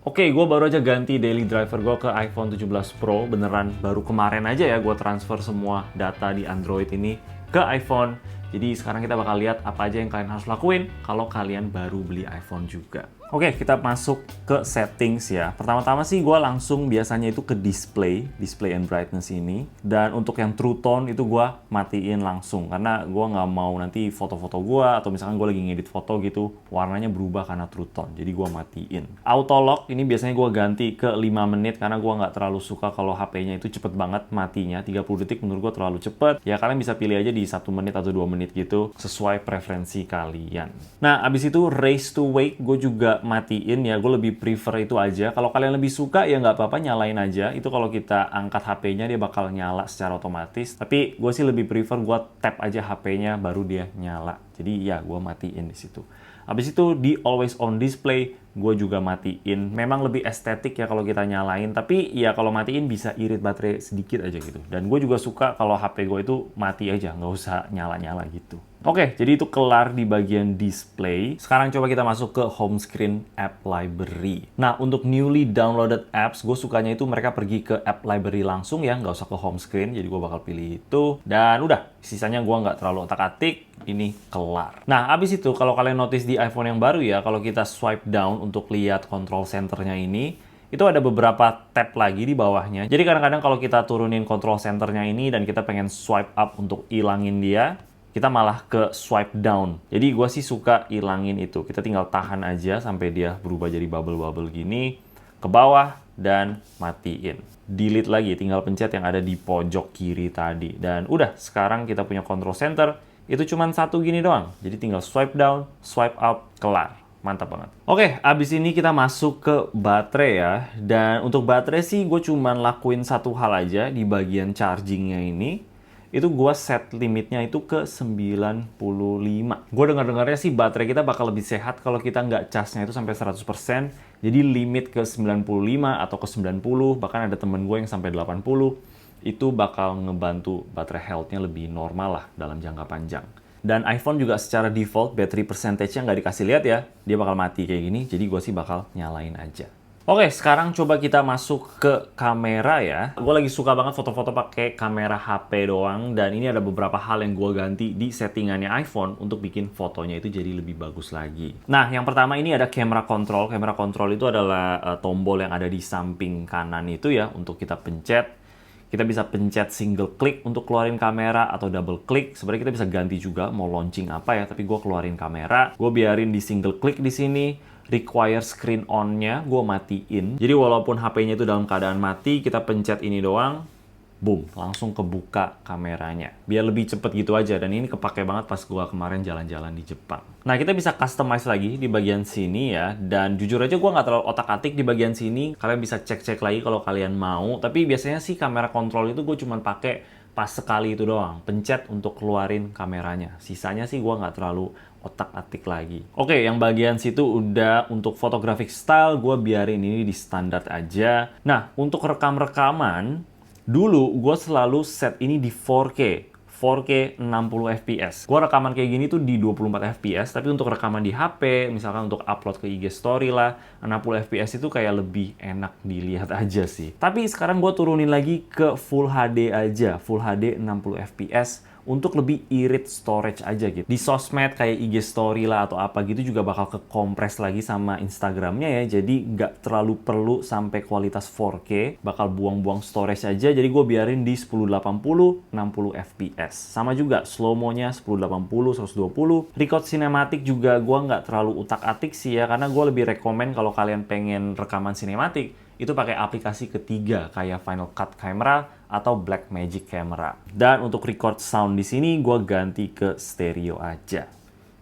Oke, gue baru aja ganti daily driver gue ke iPhone 17 Pro. Beneran baru kemarin aja ya gue transfer semua data di Android ini ke iPhone. Jadi sekarang kita bakal lihat apa aja yang kalian harus lakuin kalau kalian baru beli iPhone juga. Oke, kita masuk ke settings ya. Pertama-tama sih gue langsung biasanya itu ke display and brightness ini. Dan untuk yang true tone itu gue matiin langsung. Karena gue nggak mau nanti foto-foto gue atau misalkan gue lagi ngedit foto gitu, warnanya berubah karena true tone. Jadi gue matiin. Auto lock ini biasanya gue ganti ke 5 menit karena gue nggak terlalu suka kalau HP-nya itu cepet banget matinya. 30 detik menurut gue terlalu cepet. Ya kalian bisa pilih aja di 1 menit atau 2 menit gitu, sesuai preferensi kalian. Nah, abis itu raise to wake gue juga matiin ya, gue lebih prefer itu aja. Kalau kalian lebih suka ya nggak apa-apa, nyalain aja. Itu kalau kita angkat HP-nya dia bakal nyala secara otomatis. Tapi gue sih lebih prefer gue tap aja HP-nya baru dia nyala. Jadi ya gue matiin di situ. Habis itu di always on display gue juga matiin. Memang lebih estetik ya kalau kita nyalain, tapi ya kalau matiin bisa irit baterai sedikit aja gitu. Dan gue juga suka kalau HP gue itu mati aja, nggak usah nyala-nyala gitu. Oke, jadi itu kelar di bagian display. Sekarang coba kita masuk ke home screen app library. Nah, untuk newly downloaded apps, gue sukanya itu mereka pergi ke app library langsung ya, nggak usah ke home screen. Jadi gue bakal pilih itu. Dan udah, sisanya gue nggak terlalu otak-atik. Ini kelar. Nah, abis itu kalau kalian notice di iPhone yang baru ya, kalau kita swipe down untuk lihat control centernya ini, itu ada beberapa tab lagi di bawahnya. Jadi kadang-kadang kalau kita turunin control centernya ini dan kita pengen swipe up untuk ilangin dia, kita malah ke swipe down. Jadi gue sih suka ilangin itu. Kita tinggal tahan aja sampai dia berubah jadi bubble-bubble gini, ke bawah, dan matiin. Delete lagi, tinggal pencet yang ada di pojok kiri tadi. Dan udah, sekarang kita punya control center, itu cuma satu gini doang. Jadi tinggal swipe down, swipe up, kelar. Mantap banget. Oke, abis ini kita masuk ke baterai ya. Dan untuk baterai sih gue cuma lakuin satu hal aja di bagian chargingnya ini. Itu gue set limitnya itu ke 95. Gue dengar-dengarnya sih baterai kita bakal lebih sehat kalau kita nggak casnya itu sampai 100%. Jadi limit ke 95 atau ke 90, bahkan ada temen gue yang sampai 80. Itu bakal ngebantu baterai health-nya lebih normal lah dalam jangka panjang. Dan iPhone juga secara default battery percentage-nya nggak dikasih lihat ya. Dia bakal mati kayak gini, jadi gue sih bakal nyalain aja. Oke, sekarang coba kita masuk ke kamera ya. Gue lagi suka banget foto-foto pakai kamera HP doang. Dan ini ada beberapa hal yang gue ganti di settingannya iPhone untuk bikin fotonya itu jadi lebih bagus lagi. Nah, yang pertama ini ada camera control. Camera control itu adalah tombol yang ada di samping kanan itu ya, untuk kita pencet. Kita bisa pencet single click untuk keluarin kamera atau double click. Sebenarnya kita bisa ganti juga mau launching apa ya, tapi gue keluarin kamera. Gue biarin di single click di sini. Require screen on-nya gue matiin. Jadi walaupun HP-nya itu dalam keadaan mati, kita pencet ini doang, boom, langsung kebuka kameranya. Biar lebih cepet gitu aja. Dan ini kepake banget pas gue kemarin jalan-jalan di Jepang. Nah, kita bisa customize lagi di bagian sini ya. Dan jujur aja gue nggak terlalu otak-atik di bagian sini. Kalian bisa cek-cek lagi kalau kalian mau. Tapi biasanya sih kamera kontrol itu gue cuma pakai pas sekali itu doang. Pencet untuk keluarin kameranya. Sisanya sih gue nggak terlalu otak-atik lagi. Oke, yang bagian situ udah untuk photographic style, gue biarin ini di standar aja. Nah, untuk rekam-rekaman, dulu gue selalu set ini di 4K. 4K 60 fps. Gue rekaman kayak gini tuh di 24 fps, tapi untuk rekaman di HP, misalkan untuk upload ke IG story lah, 60 fps itu kayak lebih enak dilihat aja sih. Tapi sekarang gue turunin lagi ke Full HD aja, Full HD 60 fps, untuk lebih irit storage aja gitu. Di sosmed kayak IG story lah atau apa gitu juga bakal ke-kompres lagi sama Instagramnya ya. Jadi nggak terlalu perlu sampai kualitas 4K. Bakal buang-buang storage aja. Jadi gue biarin di 1080, 60 fps. Sama juga slow-mo-nya 1080, 120. Record sinematik juga gue nggak terlalu utak-atik sih ya. Karena gue lebih rekomen kalau kalian pengen rekaman sinematik, itu pakai aplikasi ketiga kayak Final Cut Camera atau Blackmagic Camera. Dan untuk record sound di sini gue ganti ke stereo aja.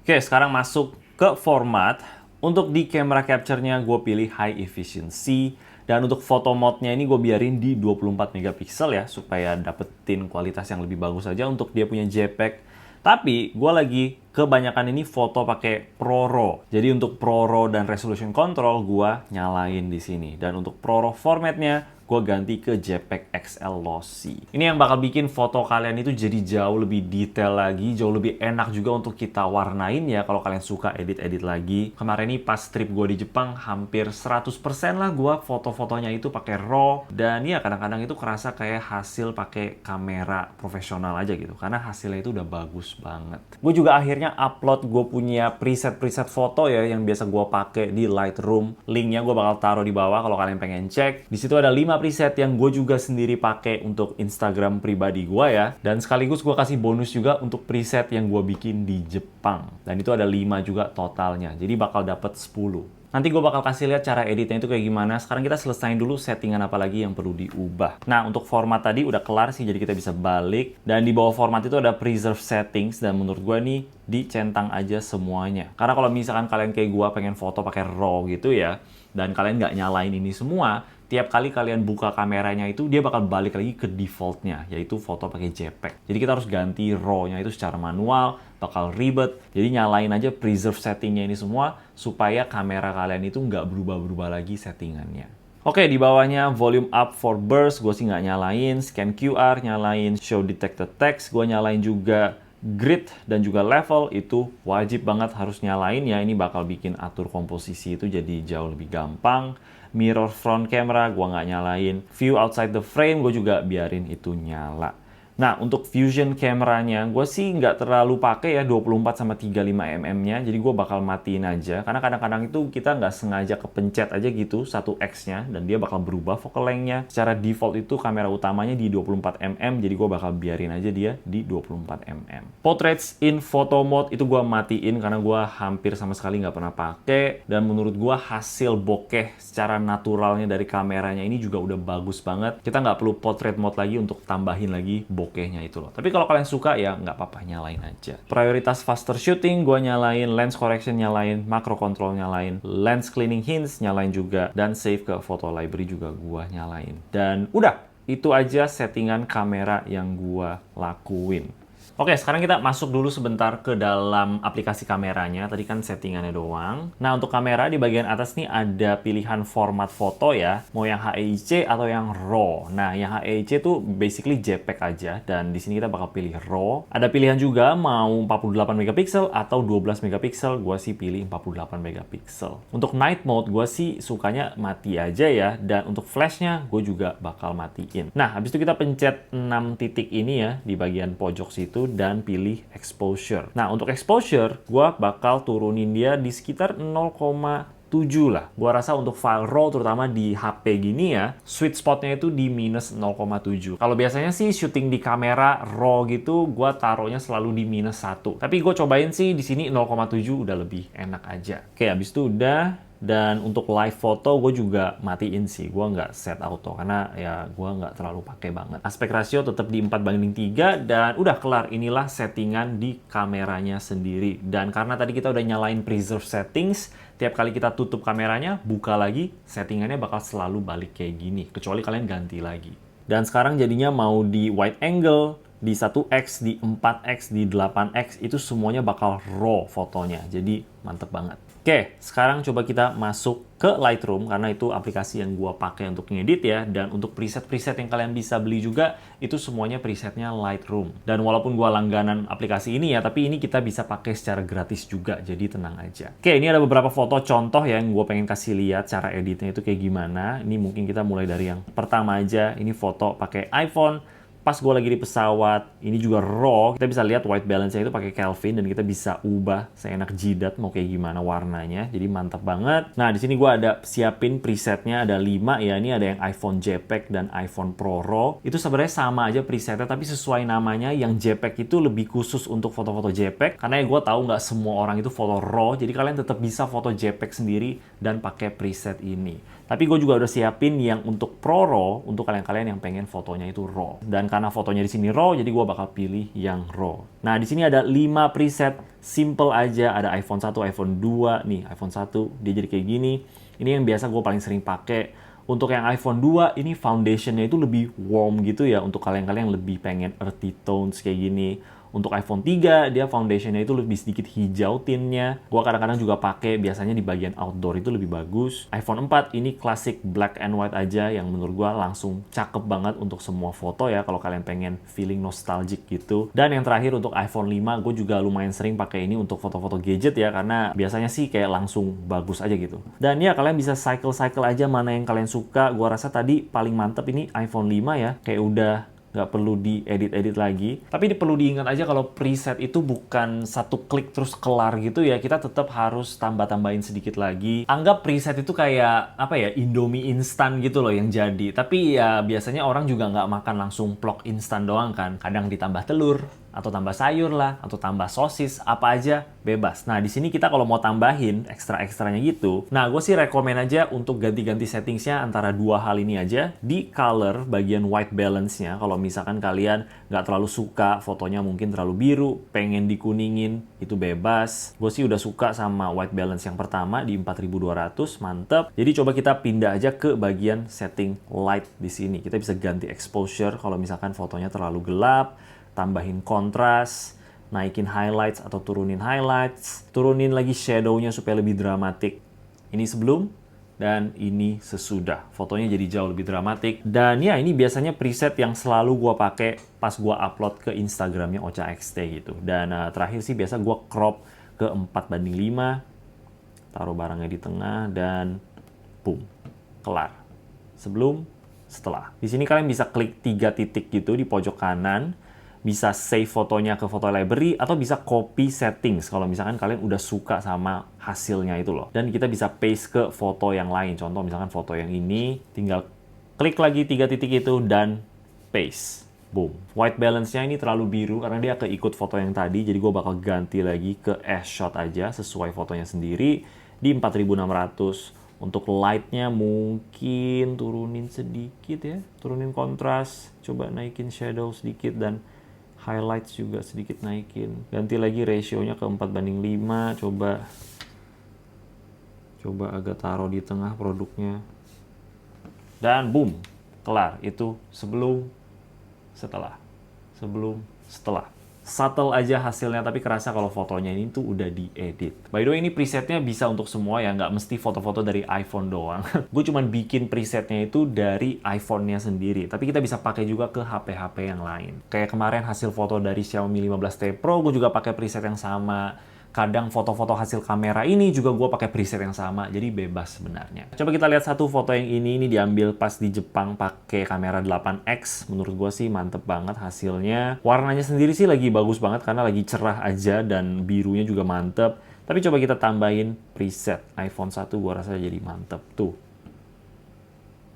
Oke, sekarang masuk ke format. Untuk di camera capture-nya gue pilih high efficiency. Dan untuk photo mode-nya ini gue biarin di 24 megapiksel ya, supaya dapetin kualitas yang lebih bagus aja untuk dia punya JPEG. Tapi gue lagi kebanyakan ini foto pakai ProRAW. Jadi untuk ProRAW dan resolution control gue nyalain di sini. Dan untuk ProRAW formatnya gue ganti ke JPEG XL Lossy. Ini yang bakal bikin foto kalian itu jadi jauh lebih detail lagi, jauh lebih enak juga untuk kita warnain ya kalau kalian suka edit-edit lagi. Kemarin ini pas trip gue di Jepang, hampir 100% lah gue foto-fotonya itu pakai RAW. Dan ya kadang-kadang itu kerasa kayak hasil pakai kamera profesional aja gitu, karena hasilnya itu udah bagus banget. Gue juga akhirnya upload gue punya preset-preset foto ya yang biasa gue pakai di Lightroom. Linknya gue bakal taruh di bawah kalau kalian pengen cek. Di situ ada 5 preset yang gue juga sendiri pakai untuk Instagram pribadi gue ya. Dan sekaligus gue kasih bonus juga untuk preset yang gue bikin di Jepang. Dan itu ada 5 juga totalnya. Jadi bakal dapet 10. Nanti gue bakal kasih lihat cara editnya itu kayak gimana. Sekarang kita selesain dulu settingan apa lagi yang perlu diubah. Nah, untuk format tadi udah kelar sih, jadi kita bisa balik. Dan di bawah format itu ada preserve settings, dan menurut gue nih, dicentang aja semuanya. Karena kalau misalkan kalian kayak gue pengen foto pakai RAW gitu ya, dan kalian nggak nyalain ini semua, tiap kali kalian buka kameranya itu, dia bakal balik lagi ke defaultnya, yaitu foto pakai JPEG. Jadi kita harus ganti RAW-nya itu secara manual, bakal ribet. Jadi nyalain aja preserve settingnya ini semua, supaya kamera kalian itu nggak berubah-berubah lagi settingannya. Oke, di bawahnya volume up for burst, gue sih nggak nyalain. Scan QR, nyalain show detected text, gue nyalain juga grid dan juga level, itu wajib banget harus nyalain ya. Ini bakal bikin atur komposisi itu jadi jauh lebih gampang. Mirror front camera gue nggak nyalain. View outside the frame gue juga biarin itu nyala. Nah, untuk fusion kameranya, gue sih nggak terlalu pakai ya 24 sama 35 mm-nya, jadi gue bakal matiin aja. Karena kadang-kadang itu kita nggak sengaja kepencet aja gitu, 1x-nya, dan dia bakal berubah focal length-nya. Secara default itu kamera utamanya di 24 mm, jadi gue bakal biarin aja dia di 24 mm. Portraits in photo mode itu gue matiin, karena gue hampir sama sekali nggak pernah pakai. Dan menurut gue hasil bokeh secara naturalnya dari kameranya ini juga udah bagus banget. Kita nggak perlu portrait mode lagi untuk tambahin lagi bokehnya itu loh. Tapi kalau kalian suka ya nggak apa-apa, nyalain aja. Prioritas faster shooting gue nyalain, lens correction nyalain, macro control nyalain, lens cleaning hints nyalain juga, dan save ke photo library juga gue nyalain. Dan udah, itu aja settingan kamera yang gue lakuin. Oke, sekarang kita masuk dulu sebentar ke dalam aplikasi kameranya. Tadi kan settingannya doang. Nah, untuk kamera di bagian atas nih ada pilihan format foto ya. Mau yang HEIC atau yang RAW. Nah, yang HEIC tuh basically JPEG aja. Dan di sini kita bakal pilih RAW. Ada pilihan juga mau 48 megapiksel atau 12 megapiksel. Gua sih pilih 48 megapiksel. Untuk night mode, gua sih sukanya mati aja ya. Dan untuk flashnya, gue juga bakal matiin. Nah, habis itu kita pencet 6 titik ini ya di bagian pojok situ, dan pilih exposure. Nah, untuk exposure, gue bakal turunin dia di sekitar 0,7 lah. Gue rasa untuk file RAW, terutama di HP gini ya, sweet spotnya itu di minus 0,7. Kalau biasanya sih syuting di kamera RAW gitu, gue taruhnya selalu di minus 1. Tapi gue cobain sih di sini 0,7 udah lebih enak aja. Oke, habis itu udah. Dan untuk live foto gue juga matiin sih, gue nggak set auto karena ya gue nggak terlalu pakai banget. Aspek rasio tetap di 4:3 dan udah kelar. Inilah settingan di kameranya sendiri. Dan karena tadi kita udah nyalain preserve settings, tiap kali kita tutup kameranya, buka lagi, settingannya bakal selalu balik kayak gini, kecuali kalian ganti lagi. Dan sekarang jadinya mau di wide angle, di 1x, di 4x, di 8x, itu semuanya bakal raw fotonya. Jadi mantep banget. Oke, sekarang coba kita masuk ke Lightroom, karena itu aplikasi yang gua pakai untuk ngedit ya. Dan untuk preset-preset yang kalian bisa beli juga, itu semuanya presetnya Lightroom. Dan walaupun gua langganan aplikasi ini ya, tapi ini kita bisa pakai secara gratis juga, jadi tenang aja. Oke, ini ada beberapa foto contoh ya yang gua pengen kasih lihat cara editnya itu kayak gimana. Ini mungkin kita mulai dari yang pertama aja. Ini foto pakai iPhone. Pas gue lagi di pesawat, ini juga RAW, kita bisa lihat white balance-nya itu pakai Kelvin, dan kita bisa ubah seenak jidat mau kayak gimana warnanya, jadi mantap banget. Nah, di sini gue ada siapin presetnya, ada 5 ya, ini ada yang iPhone JPEG dan iPhone Pro RAW. Itu sebenarnya sama aja presetnya, tapi sesuai namanya, yang JPEG itu lebih khusus untuk foto-foto JPEG, karena ya gue tahu nggak semua orang itu foto RAW, jadi kalian tetap bisa foto JPEG sendiri dan pakai preset ini. Tapi gue juga udah siapin yang untuk Pro RAW, untuk kalian-kalian yang pengen fotonya itu RAW. Dan karena fotonya di sini RAW, jadi gue bakal pilih yang RAW. Nah, di sini ada 5 preset, simple aja. Ada iPhone 1, iPhone 2, nih iPhone 1, dia jadi kayak gini. Ini yang biasa gue paling sering pakai. Untuk yang iPhone 2, ini foundationnya itu lebih warm gitu ya, untuk kalian-kalian yang lebih pengen earthy tones kayak gini. Untuk iPhone 3, dia foundationnya itu lebih sedikit hijau tintnya. Gua kadang-kadang juga pakai biasanya di bagian outdoor itu lebih bagus. iPhone 4 ini klasik black and white aja yang menurut gua langsung cakep banget untuk semua foto ya kalau kalian pengen feeling nostalgic gitu. Dan yang terakhir untuk iPhone 5, gue juga lumayan sering pakai ini untuk foto-foto gadget ya karena biasanya sih kayak langsung bagus aja gitu. Dan ya kalian bisa cycle-cycle aja mana yang kalian suka. Gua rasa tadi paling mantep ini iPhone 5 ya. Kayak udah nggak perlu diedit-edit lagi. Tapi perlu diingat aja kalau preset itu bukan satu klik terus kelar gitu ya. Kita tetap harus tambah-tambahin sedikit lagi. Anggap preset itu kayak apa ya, Indomie instan gitu loh yang jadi. Tapi ya biasanya orang juga nggak makan langsung plok instan doang kan. Kadang ditambah telur, atau tambah sayur lah, atau tambah sosis, apa aja bebas. Nah, di sini kita kalau mau tambahin ekstra-ekstranya gitu, nah gue sih rekomen aja untuk ganti-ganti settingsnya antara dua hal ini aja. Di color bagian white balance-nya, kalau misalkan kalian nggak terlalu suka fotonya mungkin terlalu biru, pengen dikuningin, itu bebas. Gue sih udah suka sama white balance yang pertama di 4200, mantep. Jadi coba kita pindah aja ke bagian setting light di sini. Kita bisa ganti exposure kalau misalkan fotonya terlalu gelap, tambahin kontras, naikin highlights atau turunin highlights, turunin lagi shadow-nya supaya lebih dramatik. Ini sebelum dan ini sesudah. Fotonya jadi jauh lebih dramatik. Dan ya ini biasanya preset yang selalu gua pakai pas gua upload ke Instagramnya OchaXT gitu. Dan terakhir sih biasa gua crop ke 4:5, taruh barangnya di tengah dan boom, kelar. Sebelum, setelah. Di sini kalian bisa klik 3 titik gitu di pojok kanan. Bisa save fotonya ke foto library atau bisa copy settings kalau misalkan kalian udah suka sama hasilnya itu loh. Dan kita bisa paste ke foto yang lain. Contoh misalkan foto yang ini, tinggal klik lagi 3 titik itu dan paste. Boom. White balance-nya ini terlalu biru karena dia keikut foto yang tadi. Jadi gue bakal ganti lagi ke S-shot aja sesuai fotonya sendiri di 4600. Untuk light-nya mungkin turunin sedikit ya. Turunin kontras. Coba naikin shadow sedikit dan highlights juga sedikit naikin. Ganti lagi ratio-nya ke 4:5. Coba agak taruh di tengah produknya. Dan boom, kelar. Itu sebelum, setelah. Sebelum, setelah. Subtle aja hasilnya, tapi kerasa kalau fotonya ini tuh udah diedit. By the way, ini presetnya bisa untuk semua ya, nggak mesti foto-foto dari iPhone doang. Gue cuman bikin presetnya itu dari iPhone-nya sendiri, tapi kita bisa pakai juga ke HP-HP yang lain. Kayak kemarin hasil foto dari Xiaomi 15T Pro, gue juga pakai preset yang sama. Kadang foto-foto hasil kamera ini juga gue pakai preset yang sama, jadi bebas sebenarnya. Coba kita lihat satu foto yang ini diambil pas di Jepang pakai kamera 8X. Menurut gue sih mantep banget hasilnya. Warnanya sendiri sih lagi bagus banget karena lagi cerah aja dan birunya juga mantep. Tapi coba kita tambahin preset iPhone 1, gue rasa jadi mantep. Tuh.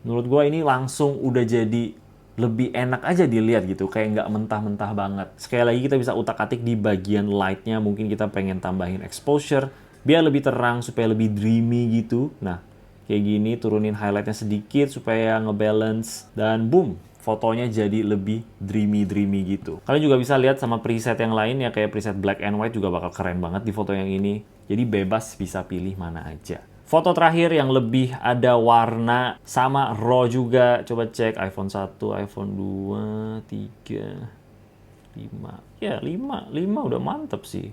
Menurut gue ini langsung udah jadi lebih enak aja dilihat gitu, kayak nggak mentah-mentah banget. Sekali lagi kita bisa utak-atik di bagian light-nya, mungkin kita pengen tambahin exposure, biar lebih terang, supaya lebih dreamy gitu. Nah, kayak gini, turunin highlight-nya sedikit supaya ngebalance, dan boom, fotonya jadi lebih dreamy gitu. Kalian juga bisa lihat sama preset yang lain ya, kayak preset black and white juga bakal keren banget di foto yang ini. Jadi bebas bisa pilih mana aja. Foto terakhir yang lebih ada warna sama RAW juga. Coba cek iPhone 1, iPhone 2, 3, 5. Ya 5 udah mantep sih.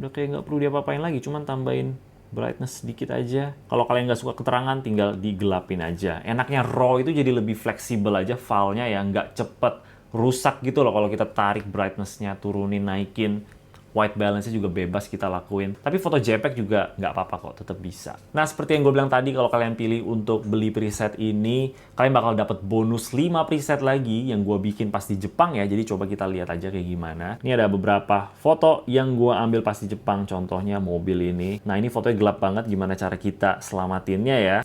Udah kayak nggak perlu diapa-apain lagi, cuman tambahin brightness sedikit aja. Kalau kalian nggak suka keterangan, tinggal digelapin aja. Enaknya RAW itu jadi lebih fleksibel aja filenya ya, nggak cepet rusak gitu loh kalau kita tarik brightness-nya, turunin, naikin. White balance-nya juga bebas kita lakuin. Tapi foto JPEG juga nggak apa-apa kok, tetap bisa. Nah, seperti yang gue bilang tadi, kalau kalian pilih untuk beli preset ini, kalian bakal dapat bonus 5 preset lagi yang gue bikin pas di Jepang ya. Jadi coba kita lihat aja kayak gimana. Ini ada beberapa foto yang gue ambil pas di Jepang, contohnya mobil ini. Nah, ini fotonya gelap banget, gimana cara kita selamatinnya ya.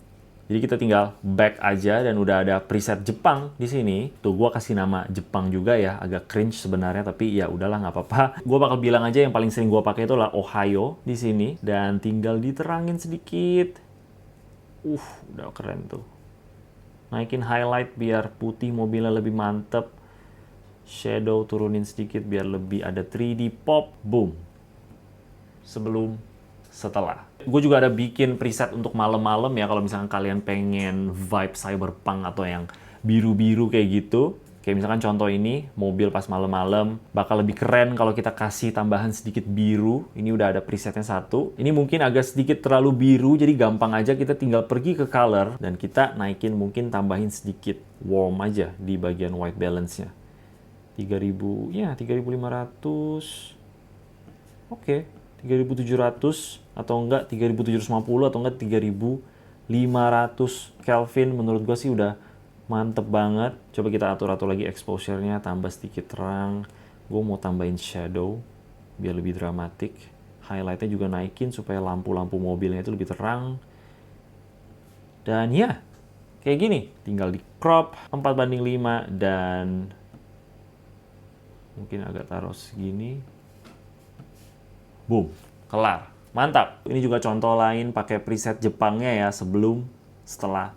Jadi kita tinggal back aja dan udah ada preset Jepang di sini. Tuh gua kasih nama Jepang juga ya, agak cringe sebenarnya tapi ya udahlah nggak apa-apa. Gua bakal bilang aja yang paling sering gua pakai itu adalah Ohio di sini dan tinggal diterangin sedikit. Udah keren tuh. Naikin highlight biar putih mobilnya lebih mantep. Shadow turunin sedikit biar lebih ada 3D pop. Boom. Sebelum, setelah. Gue juga ada bikin preset untuk malam-malam ya, kalau misalkan kalian pengen vibe cyberpunk atau yang biru-biru kayak gitu. Kayak misalkan contoh ini, mobil pas malam-malam bakal lebih keren kalau kita kasih tambahan sedikit biru. Ini udah ada presetnya satu. Ini mungkin agak sedikit terlalu biru, jadi gampang aja kita tinggal pergi ke color dan kita naikin, mungkin tambahin sedikit warm aja di bagian white balance-nya. 3000, ya 3500. Oke, 3700 atau enggak 3750 atau enggak 3500 Kelvin. Menurut gua sih udah mantep banget. Coba kita atur-atur lagi exposure-nya, tambah sedikit terang. Gue mau tambahin shadow biar lebih dramatik. Highlight-nya juga naikin supaya lampu-lampu mobilnya itu lebih terang. Dan ya, kayak gini. Tinggal di crop 4:5 dan mungkin agak taruh segini. Boom, kelar. Mantap. Ini juga contoh lain pakai preset Jepangnya ya, sebelum, setelah,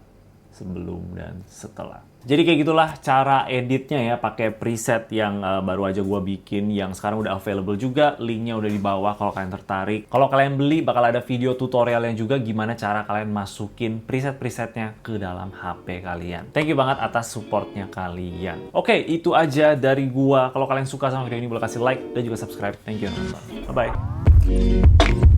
sebelum, dan setelah. Jadi kayak gitulah cara editnya ya, pakai preset yang baru aja gua bikin, yang sekarang udah available juga. Linknya udah di bawah kalau kalian tertarik. Kalau kalian beli, bakal ada video tutorialnya juga gimana cara kalian masukin preset-presetnya ke dalam HP kalian. Thank you banget atas supportnya kalian. Oke, itu aja dari gua. Kalau kalian suka sama video ini, boleh kasih like dan juga subscribe. Thank you. Bye-bye.